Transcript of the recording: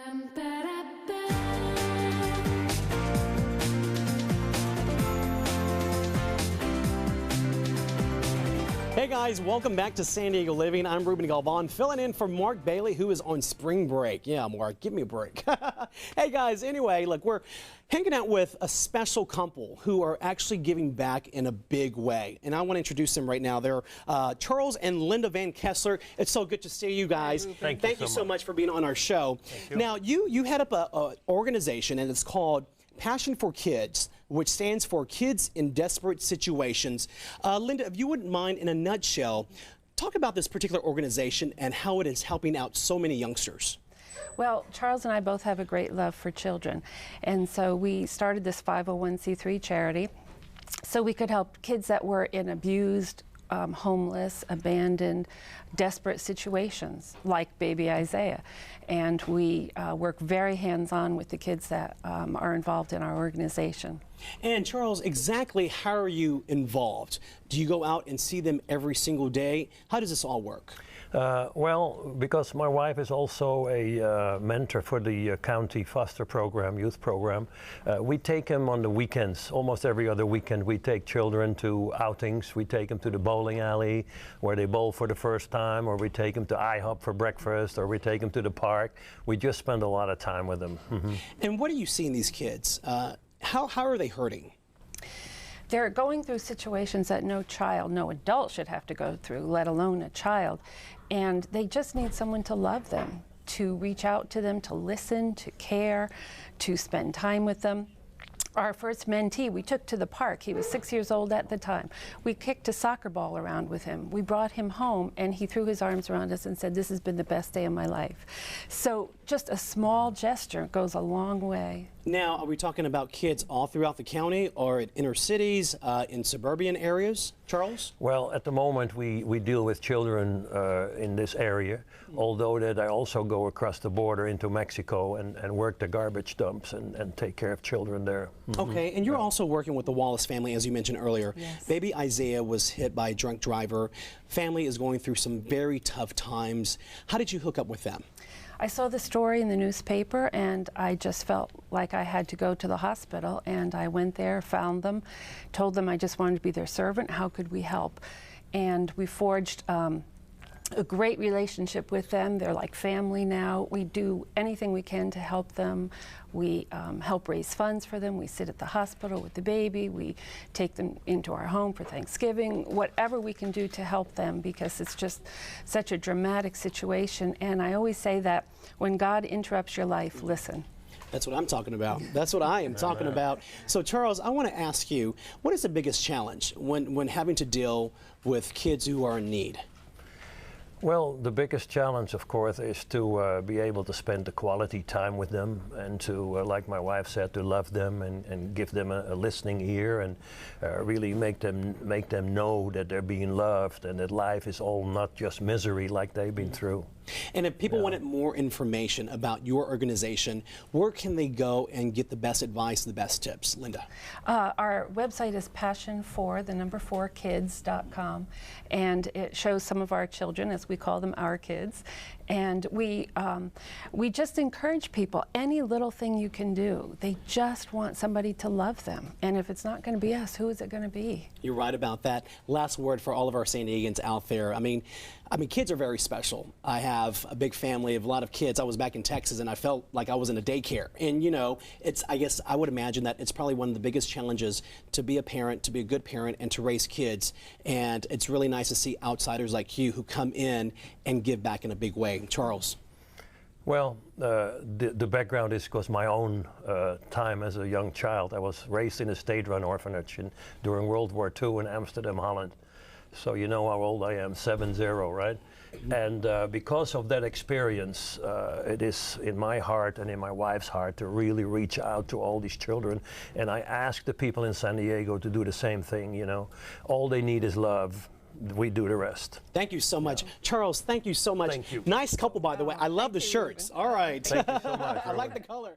Hey guys, welcome back to San Diego Living. I'm Ruben Galvan, filling in for Mark Bailey, who is on spring break. Yeah, Mark, give me a break. Hey guys, anyway, look, we're hanging out with a special couple who are actually giving back in a big way. And I want to introduce them right now. They're Charles and Linda Van Kessler. It's so good to see you guys. Thank you so much for being on our show. Now, you head up an organization, and it's called Passion for Kids, which stands for Kids in Desperate Situations. Linda, if you wouldn't mind, in a nutshell, talk about this particular organization and how it is helping out so many youngsters. Well, Charles and I both have a great love for children, and so we started this 501c3 charity so we could help kids that were in abused, homeless, abandoned, desperate situations, like baby Isaiah. And we work very hands-on with the kids that are involved in our organization. And Charles, exactly how are you involved? Do you go out and see them every single day? How does this all work? Well, because my wife is also a mentor for the county foster program, youth program, we take them on the weekends. Almost every other weekend we take children to outings. We take them to the bowling alley where they bowl for the first time, or we take them to IHOP for breakfast, or we take them to the park. We just spend a lot of time with them. And what do you see in these kids? How are they hurting? They're going through situations that no child, no adult should have to go through, let alone a child. And they just need someone to love them, to reach out to them, to listen, to care, to spend time with them. Our first mentee we took to the park. He was 6 years old at the time. We kicked a soccer ball around with him. We brought him home, and he threw his arms around us and said, "This has been the best day of my life." So just a small gesture goes a long way. Now, are we talking about kids all throughout the county, or at inner cities, in suburban areas, Charles? Well, at the moment we deal with children in this area, although that I also go across the border into Mexico and work the garbage dumps and take care of children there. Okay, and you're also working with the Wallace family, as you mentioned earlier. Yes. Baby Isaiah was hit by a drunk driver. Family is going through some very tough times. How did you hook up with them? I saw the story in the newspaper, and I just felt like I had to go to the hospital, and I went there, found them, told them I just wanted to be their servant. How could we help? And we forged a great relationship with them. They're like family now. We do anything we can to help them. We help raise funds for them. We sit at the hospital with the baby. We take them into our home for Thanksgiving. Whatever we can do to help them, because it's just such a dramatic situation. And I always say that when God interrupts your life, listen. That's what I'm talking about. That's what I am talking about. So, Charles, I want to ask you, what is the biggest challenge when having to deal with kids who are in need? Well, the biggest challenge, of course, is to be able to spend the quality time with them, and to, like my wife said, to love them and give them a listening ear, and really make them know that they're being loved and that life is all not just misery like they've been through. And if people wanted more information about your organization, where can they go and get the best advice, the best tips? Linda? Our website is passion4kids.com, and it shows some of our children, as we call them, our kids. And we just encourage people, any little thing you can do. They just want somebody to love them. And if it's not going to be us, who is it going to be? You're right about that. Last word for all of our San Diegans out there. I mean, kids are very special. I have a big family of a lot of kids. I was back in Texas, and I felt like I was in a daycare. And, you know, I guess I would imagine that it's probably one of the biggest challenges to be a parent, to be a good parent, and to raise kids. And it's really nice to see outsiders like you who come in and give back in a big way. Charles? Well, the background is because my own time as a young child, I was raised in a state-run orphanage during World War II in Amsterdam, Holland. So you know how old I am, 70, right? And because of that experience, it is in my heart and in my wife's heart to really reach out to all these children. And I ask the people in San Diego to do the same thing, you know. All they need is love. We do the rest. Thank you so much. Charles, thank you so much. Thank you. Nice couple, by the way. I love the shirts. All right. Thank you so much. I like the color.